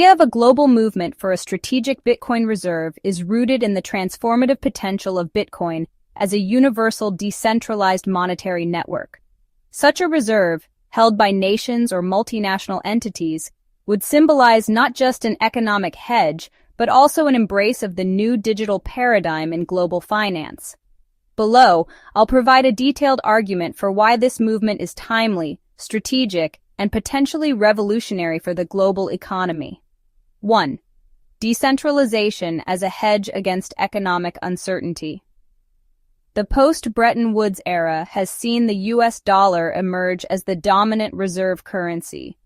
The idea of a global movement for a strategic Bitcoin reserve is rooted in the transformative potential of Bitcoin as a universal decentralized monetary network. Such a reserve, held by nations or multinational entities, would symbolize not just an economic hedge, but also an embrace of the new digital paradigm in global finance. Below, I'll provide a detailed argument for why this movement is timely, strategic, and potentially revolutionary for the global economy. 1. Decentralization as a hedge against economic uncertainty. The post-Bretton Woods era has seen the US dollar emerge as the dominant reserve currency.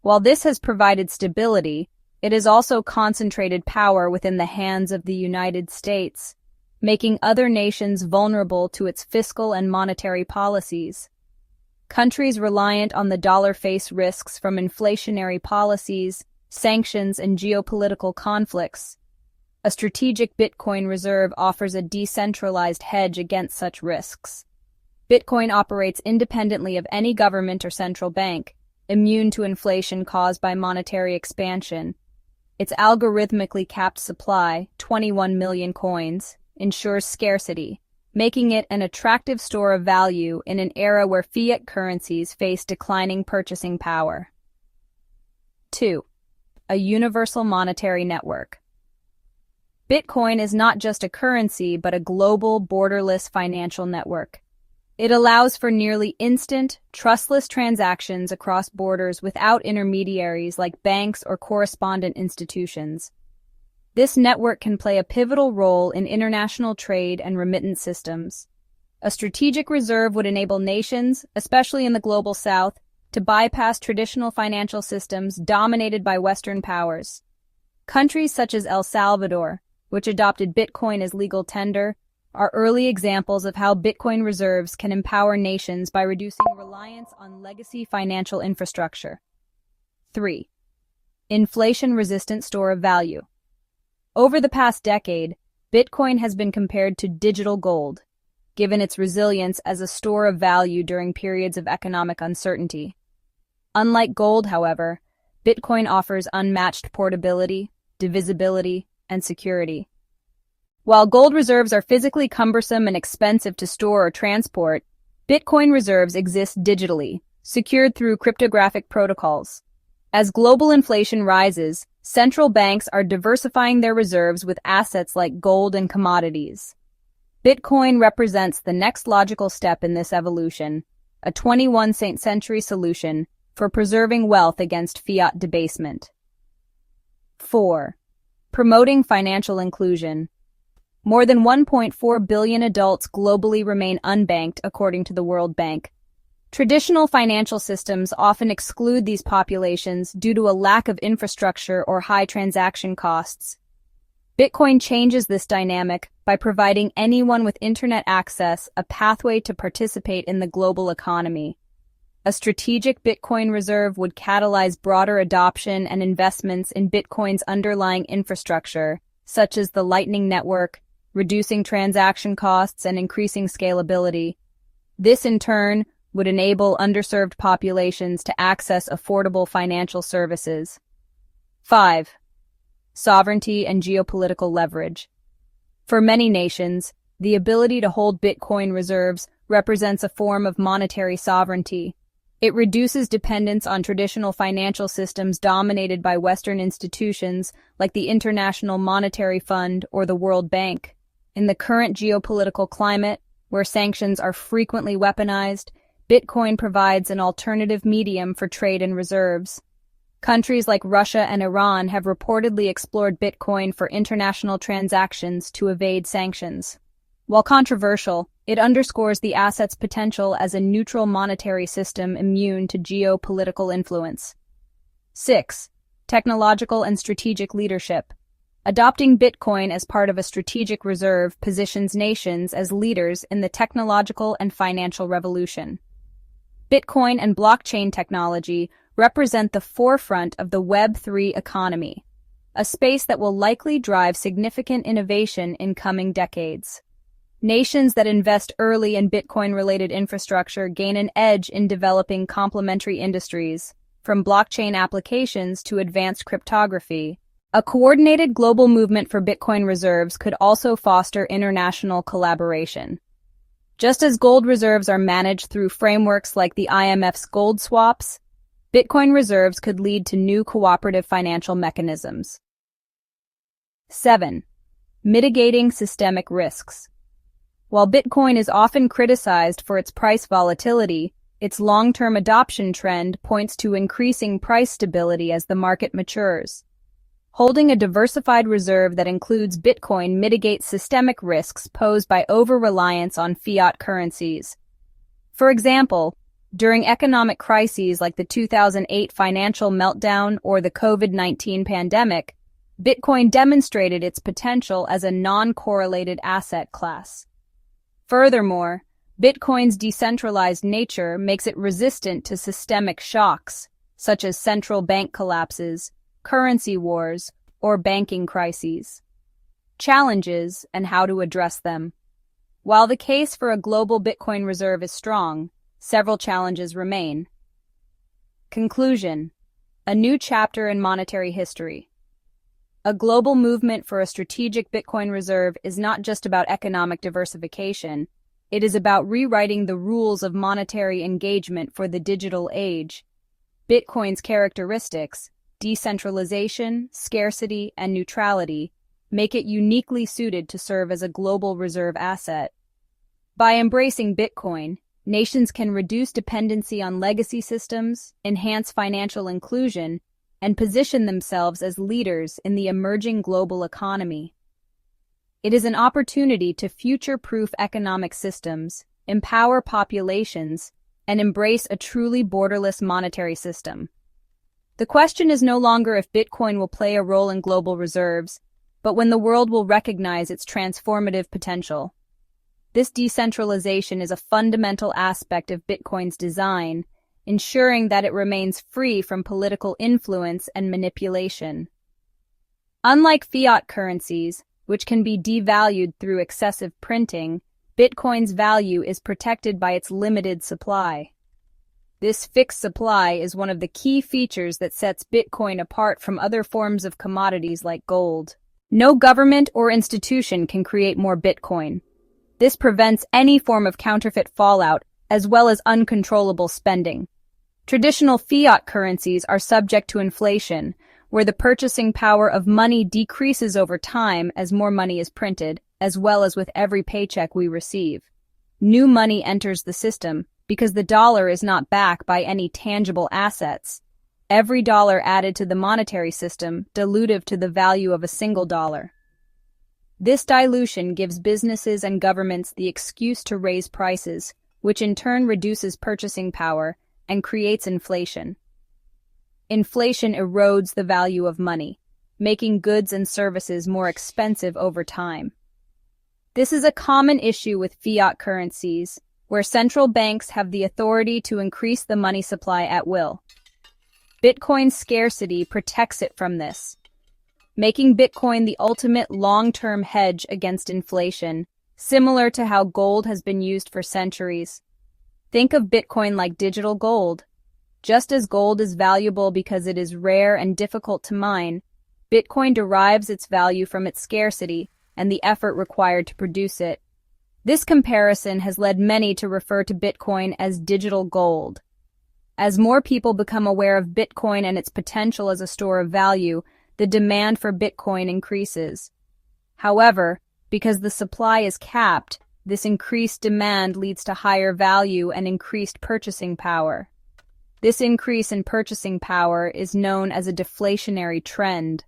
While this has provided stability, it has also concentrated power within the hands of the United States, making other nations vulnerable to its fiscal and monetary policies. Countries reliant on the dollar face risks from inflationary policies, sanctions, and geopolitical conflicts. A strategic Bitcoin reserve offers a decentralized hedge against such risks. Bitcoin operates independently of any government or central bank, immune to inflation caused by monetary expansion. Its algorithmically capped supply, 21 million coins, ensures scarcity, making it an attractive store of value in an era where fiat currencies face declining purchasing power. 2. A universal monetary network. Bitcoin is not just a currency, but a global, borderless financial network. It allows for nearly instant, trustless transactions across borders without intermediaries like banks or correspondent institutions. This network can play a pivotal role in international trade and remittance systems. A strategic reserve would enable nations, especially in the global south, to bypass traditional financial systems dominated by Western powers. Countries such as El Salvador, which adopted Bitcoin as legal tender, are early examples of how Bitcoin reserves can empower nations by reducing reliance on legacy financial infrastructure. 3. Inflation-resistant store of value. Over the past decade, Bitcoin has been compared to digital gold, given its resilience as a store of value during periods of economic uncertainty. Unlike gold, however, Bitcoin offers unmatched portability, divisibility, and security. While gold reserves are physically cumbersome and expensive to store or transport, Bitcoin reserves exist digitally, secured through cryptographic protocols. As global inflation rises, central banks are diversifying their reserves with assets like gold and commodities. Bitcoin represents the next logical step in this evolution, a 21st century solution for preserving wealth against fiat debasement. 4. Promoting financial inclusion. More than 1.4 billion adults globally remain unbanked, according to the World Bank. Traditional financial systems often exclude these populations due to a lack of infrastructure or high transaction costs. Bitcoin changes this dynamic by providing anyone with internet access a pathway to participate in the global economy. A strategic Bitcoin reserve would catalyze broader adoption and investments in Bitcoin's underlying infrastructure, such as the Lightning Network, reducing transaction costs and increasing scalability. This, in turn, would enable underserved populations to access affordable financial services. 5. Sovereignty and geopolitical leverage. For many nations, the ability to hold Bitcoin reserves represents a form of monetary sovereignty. It reduces dependence on traditional financial systems dominated by Western institutions like the International Monetary Fund or the World Bank. In the current geopolitical climate, where sanctions are frequently weaponized, Bitcoin provides an alternative medium for trade and reserves. Countries like Russia and Iran have reportedly explored Bitcoin for international transactions to evade sanctions. While controversial, it underscores the asset's potential as a neutral monetary system immune to geopolitical influence. 6. Technological and strategic leadership. Adopting Bitcoin as part of a strategic reserve positions nations as leaders in the technological and financial revolution. Bitcoin and blockchain technology represent the forefront of the Web3 economy, a space that will likely drive significant innovation in coming decades. Nations that invest early in Bitcoin-related infrastructure gain an edge in developing complementary industries, from blockchain applications to advanced cryptography. A coordinated global movement for Bitcoin reserves could also foster international collaboration. Just as gold reserves are managed through frameworks like the IMF's gold swaps, Bitcoin reserves could lead to new cooperative financial mechanisms. 7. Mitigating systemic risks. While Bitcoin is often criticized for its price volatility, its long-term adoption trend points to increasing price stability as the market matures. Holding a diversified reserve that includes Bitcoin mitigates systemic risks posed by over-reliance on fiat currencies. For example, during economic crises like the 2008 financial meltdown or the COVID-19 pandemic, Bitcoin demonstrated its potential as a non-correlated asset class. Furthermore, Bitcoin's decentralized nature makes it resistant to systemic shocks, such as central bank collapses, currency wars, or banking crises. Challenges and how to address them. While the case for a global Bitcoin reserve is strong, several challenges remain. Conclusion: a new chapter in monetary history. A global movement for a strategic Bitcoin reserve is not just about economic diversification, it is about rewriting the rules of monetary engagement for the digital age. Bitcoin's characteristics, decentralization, scarcity, and neutrality, make it uniquely suited to serve as a global reserve asset. By embracing Bitcoin, nations can reduce dependency on legacy systems, enhance financial inclusion, and position themselves as leaders in the emerging global economy. It is an opportunity to future-proof economic systems, empower populations, and embrace a truly borderless monetary system. The question is no longer if Bitcoin will play a role in global reserves, but when the world will recognize its transformative potential. This decentralization is a fundamental aspect of Bitcoin's design, ensuring that it remains free from political influence and manipulation. Unlike fiat currencies, which can be devalued through excessive printing, Bitcoin's value is protected by its limited supply. This fixed supply is one of the key features that sets Bitcoin apart from other forms of commodities like gold. No government or institution can create more Bitcoin. This prevents any form of counterfeit fallout, as well as uncontrollable spending. Traditional fiat currencies are subject to inflation, where the purchasing power of money decreases over time as more money is printed, as well as with every paycheck we receive. New money enters the system because the dollar is not backed by any tangible assets. Every dollar added to the monetary system dilutive to the value of a single dollar. This dilution gives businesses and governments the excuse to raise prices, which in turn reduces purchasing power and creates inflation. Inflation erodes the value of money, making goods and services more expensive over time. This is a common issue with fiat currencies, where central banks have the authority to increase the money supply at will. Bitcoin's scarcity protects it from this, making Bitcoin the ultimate long-term hedge against inflation, similar to how gold has been used for centuries. Think of Bitcoin like digital gold. Just as gold is valuable because it is rare and difficult to mine, Bitcoin derives its value from its scarcity and the effort required to produce it. This comparison has led many to refer to Bitcoin as digital gold. As more people become aware of Bitcoin and its potential as a store of value, the demand for Bitcoin increases. However, because the supply is capped, this increased demand leads to higher value and increased purchasing power. This increase in purchasing power is known as a deflationary trend.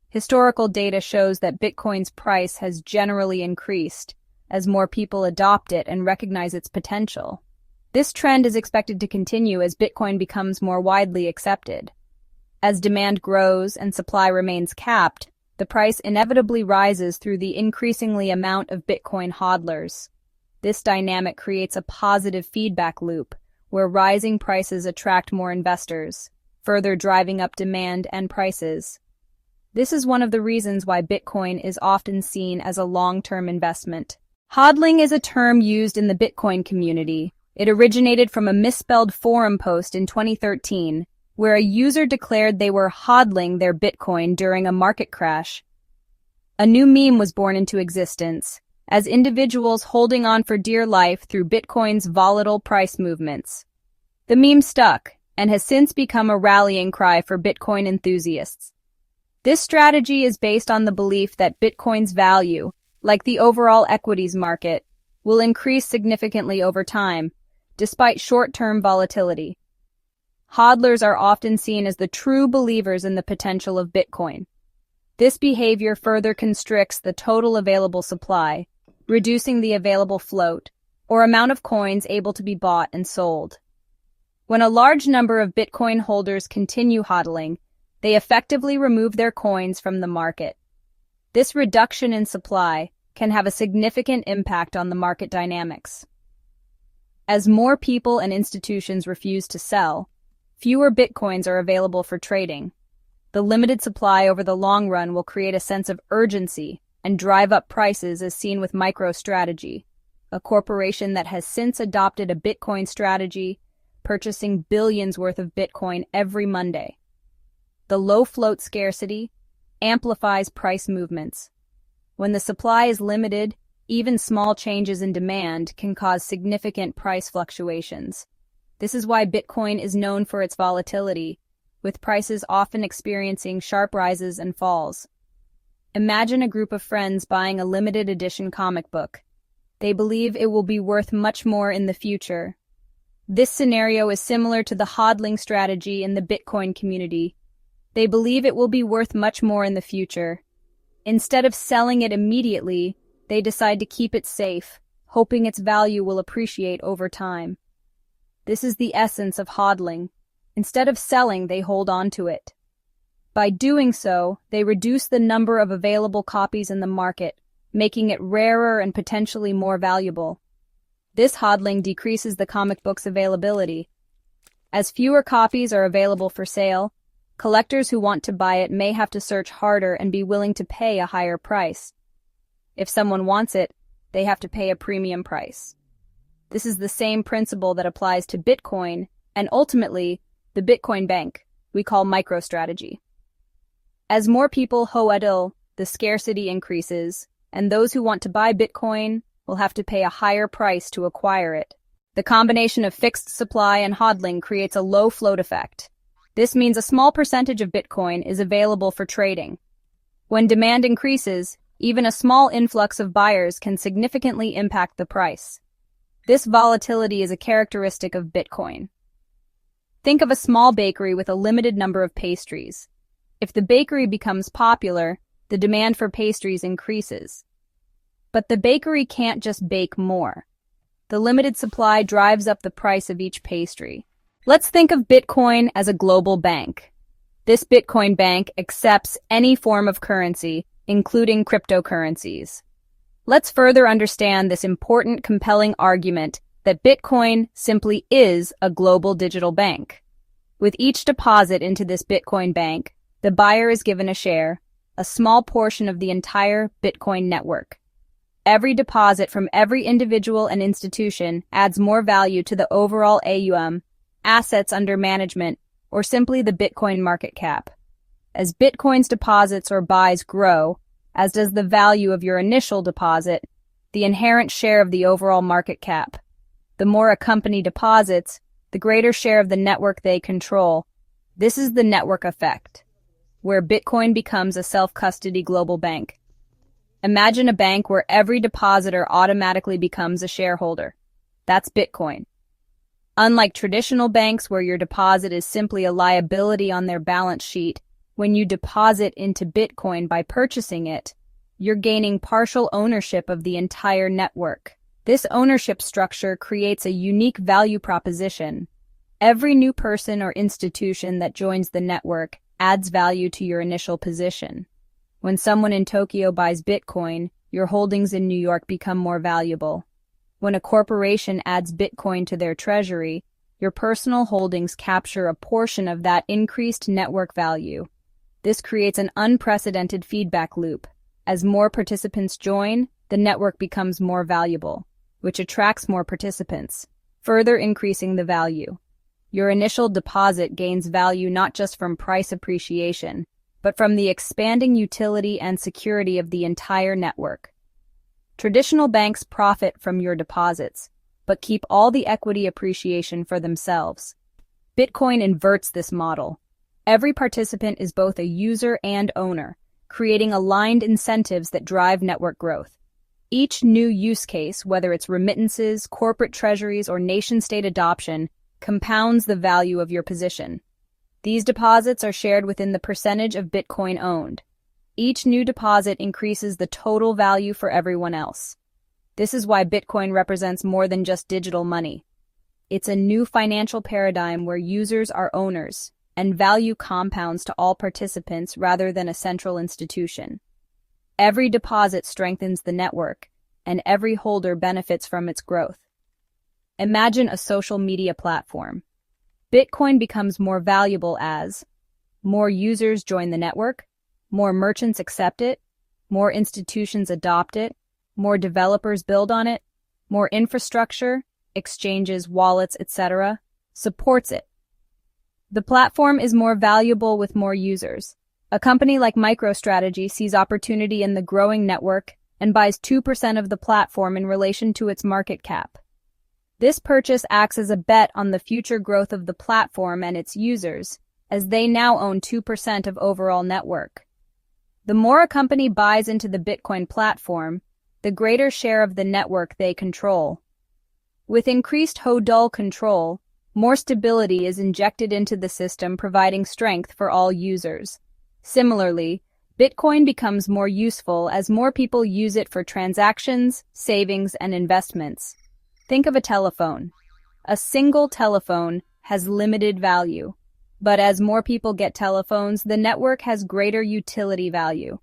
Historical data shows that Bitcoin's price has generally increased as more people adopt it and recognize its potential. This trend is expected to continue as Bitcoin becomes more widely accepted. As demand grows and supply remains capped, the price inevitably rises through the increasingly amount of Bitcoin hodlers. This dynamic creates a positive feedback loop, where rising prices attract more investors, further driving up demand and prices. This is one of the reasons why Bitcoin is often seen as a long-term investment. Hodling is a term used in the Bitcoin community. It originated from a misspelled forum post in 2013, where a user declared they were hodling their Bitcoin during a market crash. A new meme was born into existence, as individuals holding on for dear life through Bitcoin's volatile price movements. The meme stuck and has since become a rallying cry for Bitcoin enthusiasts. This strategy is based on the belief that Bitcoin's value, like the overall equities market, will increase significantly over time, despite short-term volatility. Hodlers are often seen as the true believers in the potential of Bitcoin. This behavior further constricts the total available supply, reducing the available float, or amount of coins able to be bought and sold. When a large number of Bitcoin holders continue hodling, they effectively remove their coins from the market. This reduction in supply can have a significant impact on the market dynamics. As more people and institutions refuse to sell, fewer Bitcoins are available for trading. The limited supply over the long run will create a sense of urgency and drive up prices, as seen with MicroStrategy, a corporation that has since adopted a Bitcoin strategy, purchasing billions worth of Bitcoin every Monday. The low float scarcity amplifies price movements. When the supply is limited, even small changes in demand can cause significant price fluctuations. This is why Bitcoin is known for its volatility, with prices often experiencing sharp rises and falls. Imagine a group of friends buying a limited edition comic book. They believe it will be worth much more in the future. This scenario is similar to the hodling strategy in the Bitcoin community. They believe it will be worth much more in the future. Instead of selling it immediately, they decide to keep it safe, hoping its value will appreciate over time. This is the essence of hodling. Instead of selling, they hold on to it. By doing so, they reduce the number of available copies in the market, making it rarer and potentially more valuable. This hodling decreases the comic book's availability. As fewer copies are available for sale, collectors who want to buy it may have to search harder and be willing to pay a higher price. If someone wants it, they have to pay a premium price. This is the same principle that applies to Bitcoin and ultimately the Bitcoin bank we call MicroStrategy. As more people hodl, the scarcity increases, and those who want to buy Bitcoin will have to pay a higher price to acquire it. The combination of fixed supply and hodling creates a low float effect. This means a small percentage of Bitcoin is available for trading. When demand increases, even a small influx of buyers can significantly impact the price. This volatility is a characteristic of Bitcoin. Think of a small bakery with a limited number of pastries. If the bakery becomes popular, the demand for pastries increases. But the bakery can't just bake more. The limited supply drives up the price of each pastry. Let's think of Bitcoin as a global bank. This Bitcoin bank accepts any form of currency, including cryptocurrencies. Let's further understand this important, compelling argument that Bitcoin simply is a global digital bank. With each deposit into this Bitcoin bank, the buyer is given a share, a small portion of the entire Bitcoin network. Every deposit from every individual and institution adds more value to the overall AUM, assets under management, or simply the Bitcoin market cap. As Bitcoin's deposits or buys grow, as does the value of your initial deposit, the inherent share of the overall market cap. The more a company deposits, the greater share of the network they control. This is the network effect, where Bitcoin becomes a self-custody global bank. Imagine a bank where every depositor automatically becomes a shareholder. That's Bitcoin. Unlike traditional banks where your deposit is simply a liability on their balance sheet, when you deposit into Bitcoin by purchasing it, you're gaining partial ownership of the entire network. This ownership structure creates a unique value proposition. Every new person or institution that joins the network adds value to your initial position. When someone in Tokyo buys Bitcoin, your holdings in New York become more valuable. When a corporation adds Bitcoin to their treasury, your personal holdings capture a portion of that increased network value. This creates an unprecedented feedback loop. As more participants join, the network becomes more valuable, which attracts more participants, further increasing the value. Your initial deposit gains value not just from price appreciation, but from the expanding utility and security of the entire network. Traditional banks profit from your deposits, but keep all the equity appreciation for themselves. Bitcoin inverts this model. Every participant is both a user and owner, creating aligned incentives that drive network growth. Each new use case, whether it's remittances, corporate treasuries, or nation-state adoption, compounds the value of your position. These deposits are shared within the percentage of Bitcoin owned. Each new deposit increases the total value for everyone else. This is why Bitcoin represents more than just digital money. It's a new financial paradigm where users are owners, and value compounds to all participants rather than a central institution. Every deposit strengthens the network, and every holder benefits from its growth. Imagine a social media platform. Bitcoin becomes more valuable as more users join the network, more merchants accept it, more institutions adopt it, more developers build on it, more infrastructure, exchanges, wallets, etc., supports it. The platform is more valuable with more users. A company like MicroStrategy sees opportunity in the growing network and buys 2% of the platform in relation to its market cap. This purchase acts as a bet on the future growth of the platform and its users, as they now own 2% of overall network. The more a company buys into the Bitcoin platform, the greater share of the network they control. With increased HODL control, more stability is injected into the system, providing strength for all users. Similarly, Bitcoin becomes more useful as more people use it for transactions, savings, and investments. Think of a telephone. A single telephone has limited value, but as more people get telephones, the network has greater utility value.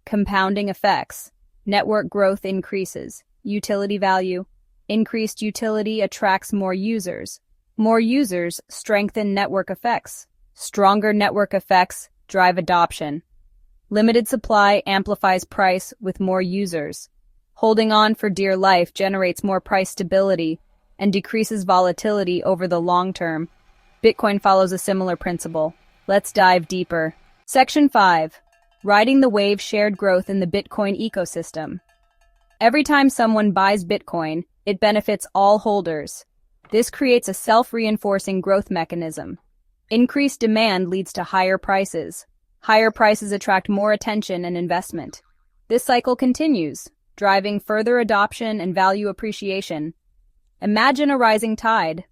Compounding effects. Network growth increases. Utility value. Increased utility attracts more users. More users strengthen network effects. Stronger network effects drive adoption. Limited supply amplifies price with more users. Holding on for dear life generates more price stability and decreases volatility over the long term. Bitcoin follows a similar principle. Let's dive deeper. Section 5. Riding the wave: shared growth in the Bitcoin ecosystem. Every time someone buys Bitcoin, it benefits all holders. This creates a self-reinforcing growth mechanism. Increased demand leads to higher prices. Higher prices attract more attention and investment. This cycle continues, driving further adoption and value appreciation. Imagine a rising tide.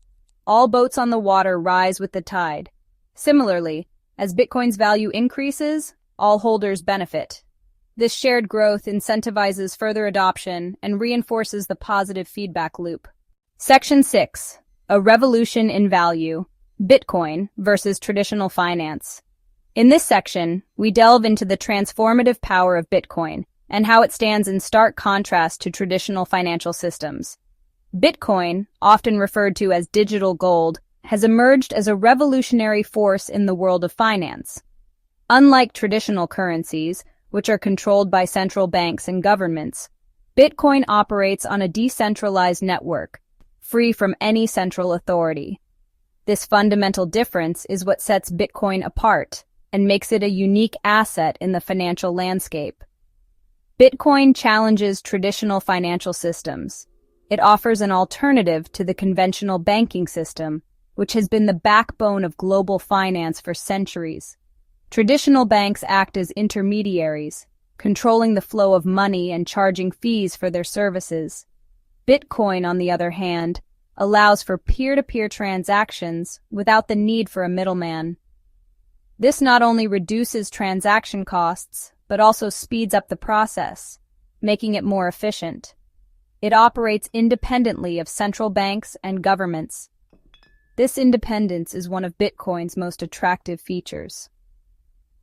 All boats on the water rise with the tide. Similarly, as Bitcoin's value increases, all holders benefit. This shared growth incentivizes further adoption and reinforces the positive feedback loop. Section 6. A revolution in value. Bitcoin versus traditional finance. In this section, we delve into the transformative power of Bitcoin and how it stands in stark contrast to traditional financial systems. Bitcoin, often referred to as digital gold, has emerged as a revolutionary force in the world of finance. Unlike traditional currencies, which are controlled by central banks and governments, Bitcoin operates on a decentralized network, free from any central authority. This fundamental difference is what sets Bitcoin apart and makes it a unique asset in the financial landscape. Bitcoin challenges traditional financial systems. It offers an alternative to the conventional banking system, which has been the backbone of global finance for centuries. Traditional banks act as intermediaries, controlling the flow of money and charging fees for their services. Bitcoin, on the other hand, allows for peer-to-peer transactions without the need for a middleman. This not only reduces transaction costs, but also speeds up the process, making it more efficient. It operates independently of central banks and governments. This independence is one of Bitcoin's most attractive features.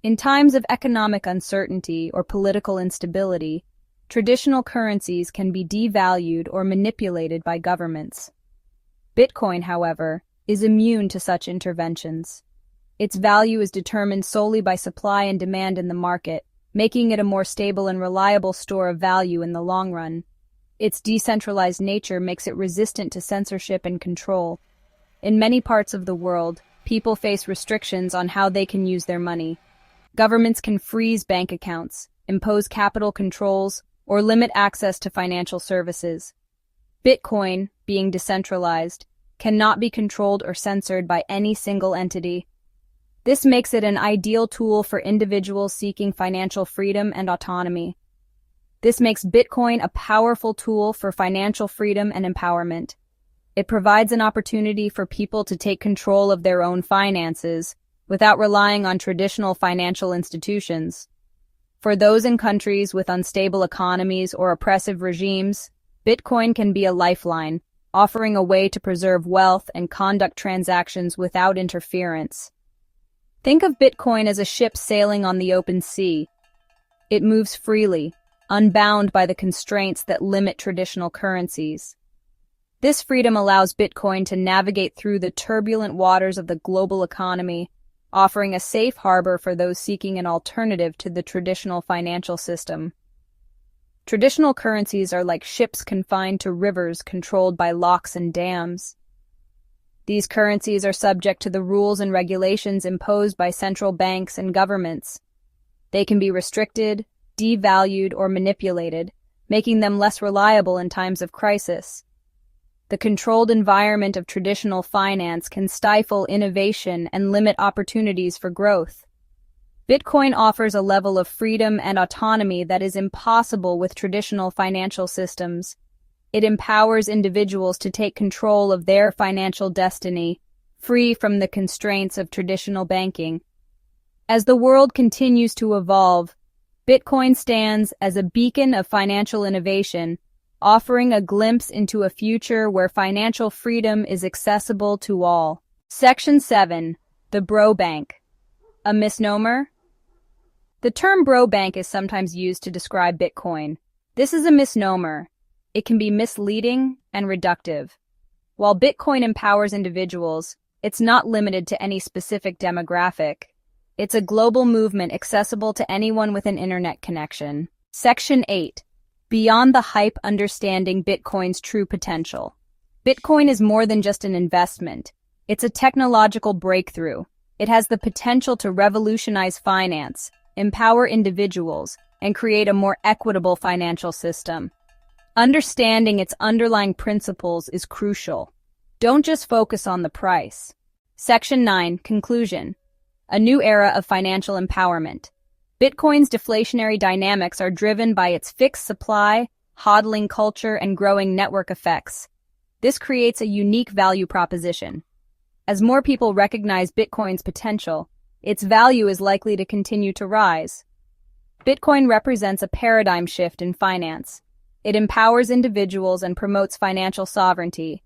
In times of economic uncertainty or political instability, traditional currencies can be devalued or manipulated by governments. Bitcoin, however, is immune to such interventions. Its value is determined solely by supply and demand in the market, making it a more stable and reliable store of value in the long run. Its decentralized nature makes it resistant to censorship and control. In many parts of the world, people face restrictions on how they can use their money. Governments can freeze bank accounts, impose capital controls, or limit access to financial services. Bitcoin, being decentralized, cannot be controlled or censored by any single entity. This makes it an ideal tool for individuals seeking financial freedom and autonomy. This makes Bitcoin a powerful tool for financial freedom and empowerment. It provides an opportunity for people to take control of their own finances without relying on traditional financial institutions. For those in countries with unstable economies or oppressive regimes, Bitcoin can be a lifeline, offering a way to preserve wealth and conduct transactions without interference. Think of Bitcoin as a ship sailing on the open sea. It moves freely, unbound by the constraints that limit traditional currencies. This freedom allows Bitcoin to navigate through the turbulent waters of the global economy, offering a safe harbor for those seeking an alternative to the traditional financial system. Traditional currencies are like ships confined to rivers controlled by locks and dams. These currencies are subject to the rules and regulations imposed by central banks and governments. They can be restricted, devalued, or manipulated, making them less reliable in times of crisis. The controlled environment of traditional finance can stifle innovation and limit opportunities for growth. Bitcoin offers a level of freedom and autonomy that is impossible with traditional financial systems. It empowers individuals to take control of their financial destiny, free from the constraints of traditional banking. As the world continues to evolve, Bitcoin stands as a beacon of financial innovation, offering a glimpse into a future where financial freedom is accessible to all. Section 7. The Bro Bank. A misnomer? The term bro bank is sometimes used to describe Bitcoin. This is a misnomer. It can be misleading and reductive. While Bitcoin empowers individuals, it's not limited to any specific demographic. It's a global movement accessible to anyone with an internet connection. Section 8. Beyond the hype, understanding Bitcoin's true potential. Bitcoin is more than just an investment. It's a technological breakthrough. It has the potential to revolutionize finance, empower individuals, and create a more equitable financial system. Understanding its underlying principles is crucial. Don't just focus on the price. Section 9. Conclusion. A new era of financial empowerment. Bitcoin's deflationary dynamics are driven by its fixed supply, hodling culture, and growing network effects. This creates a unique value proposition. As more people recognize Bitcoin's potential, its value is likely to continue to rise. Bitcoin represents a paradigm shift in finance. It empowers individuals and promotes financial sovereignty,